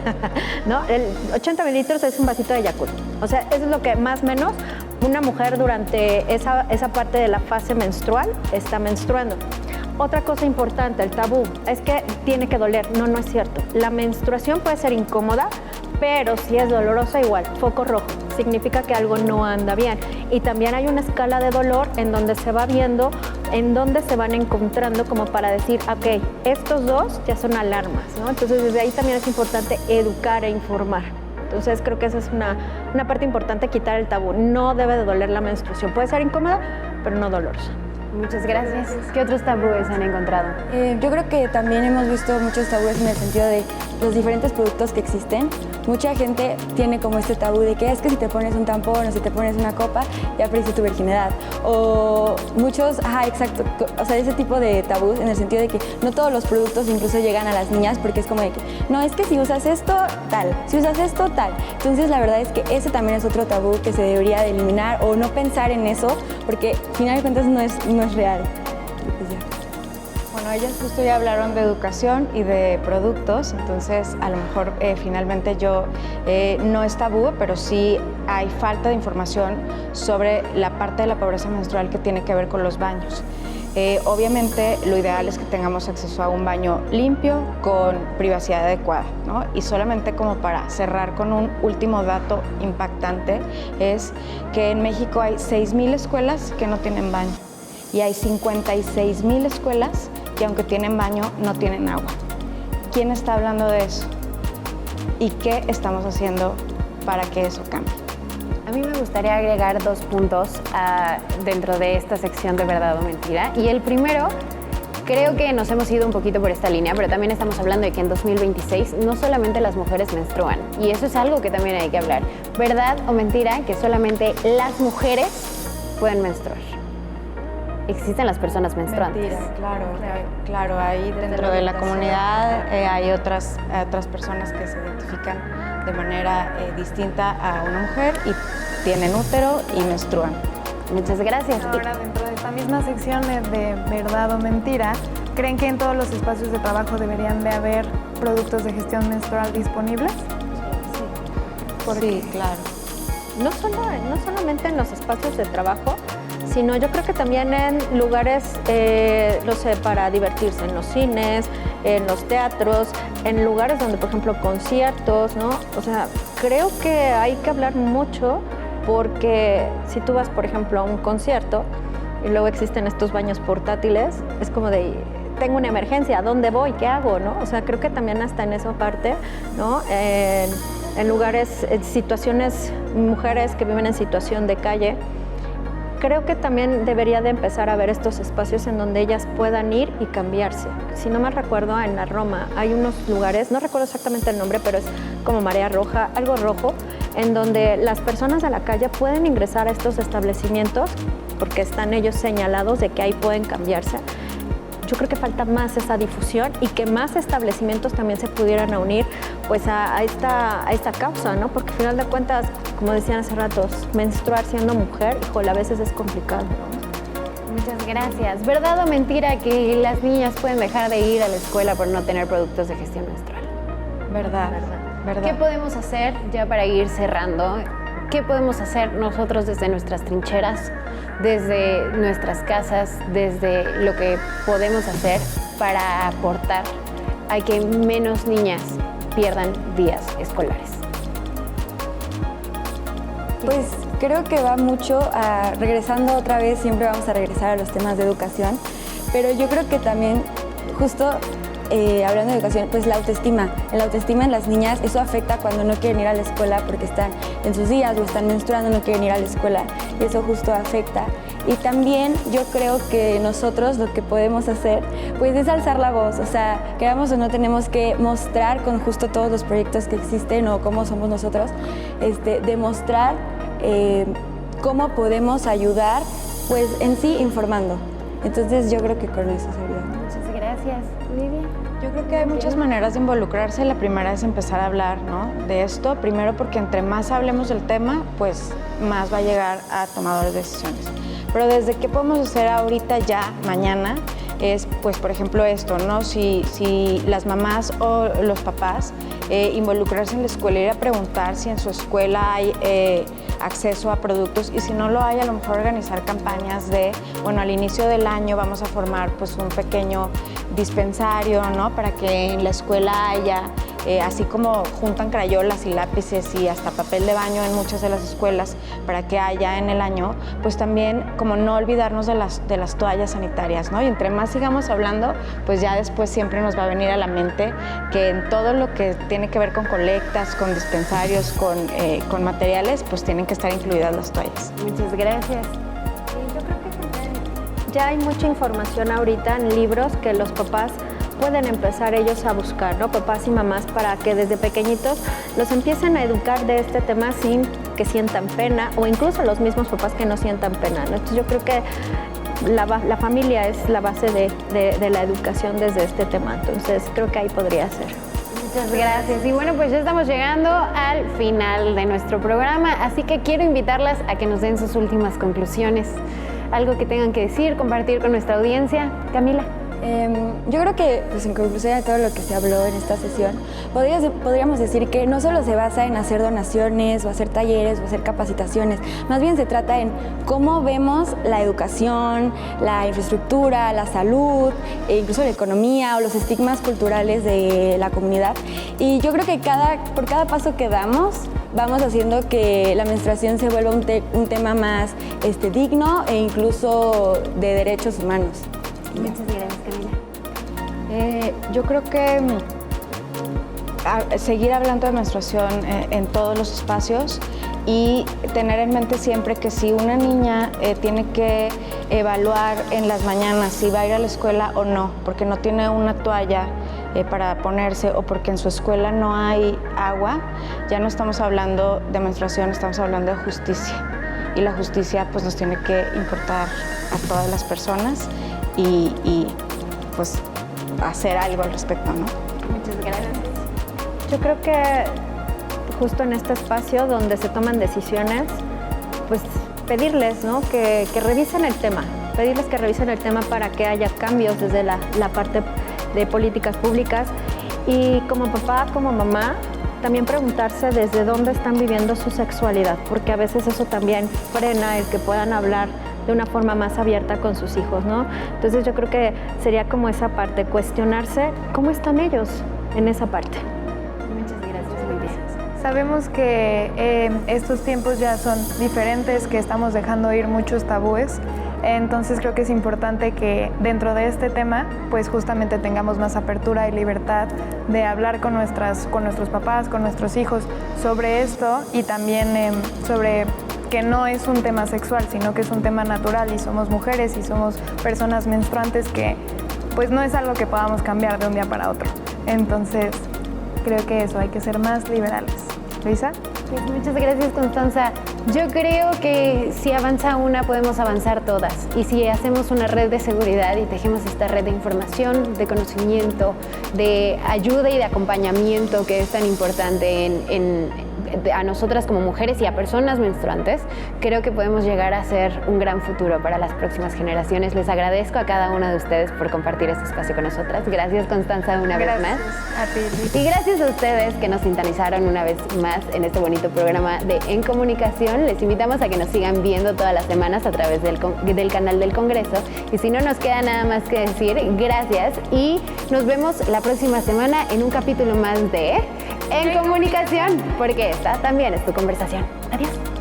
¿no? El 80 mililitros es un vasito de Yakult. O sea, eso es lo que más o menos una mujer durante esa parte de la fase menstrual está menstruando. Otra cosa importante, el tabú, es que tiene que doler. No, no es cierto. La menstruación puede ser incómoda, pero si es dolorosa igual, foco rojo, significa que algo no anda bien. Y también hay una escala de dolor en donde se va viendo, en donde se van encontrando como para decir, ok, estos dos ya son alarmas, ¿no? Entonces desde ahí también es importante educar e informar. Entonces creo que esa es una parte importante, quitar el tabú. No debe de doler la menstruación, puede ser incómoda, pero no dolorosa. Muchas gracias. ¿Qué otros tabúes han encontrado? Yo creo que también hemos visto muchos tabúes en el sentido de los diferentes productos que existen. Mucha gente tiene como este tabú de que es que si te pones un tampón o si te pones una copa, ya perdiste tu virginidad. O muchos, exacto, o sea, ese tipo de tabús en el sentido de que no todos los productos incluso llegan a las niñas porque es como de que, no, es que si usas esto, tal, si usas esto, tal. Entonces la verdad es que ese también es otro tabú que se debería de eliminar o no pensar en eso porque al final de cuentas no es real. Bueno, ellas justo ya hablaron de educación y de productos, entonces a lo mejor finalmente no es tabú, pero sí hay falta de información sobre la parte de la pobreza menstrual que tiene que ver con los baños. Obviamente lo ideal es que tengamos acceso a un baño limpio con privacidad adecuada, ¿no? Y solamente como para cerrar con un último dato impactante es que en México hay 6,000 escuelas que no tienen baño y hay 56,000 escuelas que aunque tienen baño no tienen agua. ¿Quién está hablando de eso? ¿Y qué estamos haciendo para que eso cambie? A mí me gustaría agregar 2 puntos dentro de esta sección de verdad o mentira. Y el primero, creo que nos hemos ido un poquito por esta línea, pero también estamos hablando de que en 2026 no solamente las mujeres menstruan. Y eso es algo que también hay que hablar. ¿Verdad o mentira que solamente las mujeres pueden menstruar? Existen las personas menstruantes. Mentira, claro. Ahí dentro de la comunidad hay otras personas que se identifican de manera distinta a una mujer y tienen útero y menstruan. Muchas gracias. Ahora, dentro de esta misma sección de verdad o mentira, ¿creen que en todos los espacios de trabajo deberían de haber productos de gestión menstrual disponibles? Sí, claro. No solamente en los espacios de trabajo, sino yo creo que también en lugares, no sé, para divertirse, en los cines, en los teatros, en lugares donde, por ejemplo, conciertos, ¿no? O sea, creo que hay que hablar mucho porque si tú vas, por ejemplo, a un concierto y luego existen estos baños portátiles, es como de, tengo una emergencia, ¿a dónde voy? ¿Qué hago? ¿No? O sea, creo que también hasta en esa parte, ¿no? En lugares, en situaciones, mujeres que viven en situación de calle, creo que también debería de empezar a ver estos espacios en donde ellas puedan ir y cambiarse. Si no me recuerdo, en la Roma hay unos lugares, no recuerdo exactamente el nombre, pero es como Marea Roja, algo rojo, en donde las personas de la calle pueden ingresar a estos establecimientos porque están ellos señalados de que ahí pueden cambiarse. Yo creo que falta más esa difusión y que más establecimientos también se pudieran unir pues a esta causa, ¿no? Porque al final de cuentas, como decían hace rato, menstruar siendo mujer, híjole, a veces es complicado, ¿no? Muchas gracias. ¿Verdad o mentira que las niñas pueden dejar de ir a la escuela por no tener productos de gestión menstrual? Verdad. ¿Qué podemos hacer ya para ir cerrando? ¿Qué podemos hacer nosotros desde nuestras trincheras, desde nuestras casas, desde lo que podemos hacer para aportar a que menos niñas pierdan días escolares? Pues creo que va mucho a, regresando otra vez, siempre vamos a regresar a los temas de educación, pero yo creo que también justo hablando de educación, pues la autoestima en las niñas, eso afecta cuando no quieren ir a la escuela porque están en sus días o están menstruando, no quieren ir a la escuela, y eso justo afecta. Y también yo creo que nosotros lo que podemos hacer pues es alzar la voz, o sea, queramos o no tenemos que mostrar con justo todos los proyectos que existen o cómo somos nosotros, demostrar cómo podemos ayudar pues en sí informando. Entonces yo creo que con eso sería. Muchas gracias. Lidia. Yo creo que hay muchas maneras de involucrarse. La primera es empezar a hablar, ¿no?, de esto. Primero porque entre más hablemos del tema, pues más va a llegar a tomadores de decisiones. Pero desde qué podemos hacer ahorita ya, mañana, es, pues, por ejemplo, esto, ¿no? Si las mamás o los papás involucrarse en la escuela, ir a preguntar si en su escuela hay acceso a productos, y si no lo hay, a lo mejor organizar campañas de, bueno, al inicio del año vamos a formar pues un pequeño dispensario, ¿no?, para que en la escuela haya, así como juntan crayolas y lápices y hasta papel de baño en muchas de las escuelas, para que haya en el año, pues también como no olvidarnos de las toallas sanitarias, ¿no? Y entre más sigamos hablando, pues ya después siempre nos va a venir a la mente que en todo lo que tiene que ver con colectas, con dispensarios, con materiales, pues tienen que estar incluidas las toallas. Muchas gracias. Yo creo que también ya hay mucha información ahorita en libros que los papás pueden empezar ellos a buscar, ¿no? Papás y mamás, para que desde pequeñitos los empiecen a educar de este tema sin que sientan pena, o incluso los mismos papás que no sientan pena, ¿no? Entonces yo creo que la familia es la base de la educación desde este tema, entonces creo que ahí podría ser. Muchas gracias. Y bueno, pues ya estamos llegando al final de nuestro programa, así que quiero invitarlas a que nos den sus últimas conclusiones. Algo que tengan que decir, compartir con nuestra audiencia. Camila. Yo creo que, pues, en conclusión de todo lo que se habló en esta sesión, podríamos decir que no solo se basa en hacer donaciones o hacer talleres o hacer capacitaciones, más bien se trata en cómo vemos la educación, la infraestructura, la salud, e incluso la economía o los estigmas culturales de la comunidad. Y yo creo que por cada paso que damos, vamos haciendo que la menstruación se vuelva un tema más digno e incluso de derechos humanos. Muchas gracias, Camila. Yo creo que seguir hablando de menstruación en todos los espacios y tener en mente siempre que si una niña tiene que evaluar en las mañanas si va a ir a la escuela o no, porque no tiene una toalla para ponerse o porque en su escuela no hay agua, ya no estamos hablando de menstruación, estamos hablando de justicia. Y la justicia pues nos tiene que importar a todas las personas y pues hacer algo al respecto, ¿no? Muchas gracias. Yo creo que justo en este espacio donde se toman decisiones, pues pedirles, ¿no?, que revisen el tema, pedirles que revisen el tema para que haya cambios desde la parte de políticas públicas, y como papá, como mamá, también preguntarse desde dónde están viviendo su sexualidad, porque a veces eso también frena el que puedan hablar de una forma más abierta con sus hijos, ¿no? Entonces yo creo que sería como esa parte, cuestionarse cómo están ellos en esa parte. Muchas gracias, Lidia. Sabemos que estos tiempos ya son diferentes, que estamos dejando ir muchos tabúes. Entonces creo que es importante que dentro de este tema pues justamente tengamos más apertura y libertad de hablar con nuestros papás, con nuestros hijos sobre esto y también sobre que no es un tema sexual, sino que es un tema natural y somos mujeres y somos personas menstruantes que pues no es algo que podamos cambiar de un día para otro. Entonces creo que eso, hay que ser más liberales. ¿Luisa? Pues muchas gracias, Constanza. Yo creo que si avanza una, podemos avanzar todas. Y si hacemos una red de seguridad y tejemos esta red de información, de conocimiento, de ayuda y de acompañamiento que es tan importante a nosotras como mujeres y a personas menstruantes, creo que podemos llegar a ser un gran futuro para las próximas generaciones. Les agradezco a cada una de ustedes por compartir este espacio con nosotras. Gracias, Constanza, una vez más. A ti. Y gracias a ustedes que nos sintonizaron una vez más en este bonito programa de En Comunicación. Les invitamos a que nos sigan viendo todas las semanas a través del canal del Congreso. Y si no nos queda nada más que decir, gracias y nos vemos la próxima semana en un capítulo más de En Comunicación, porque esta también es tu conversación. Adiós.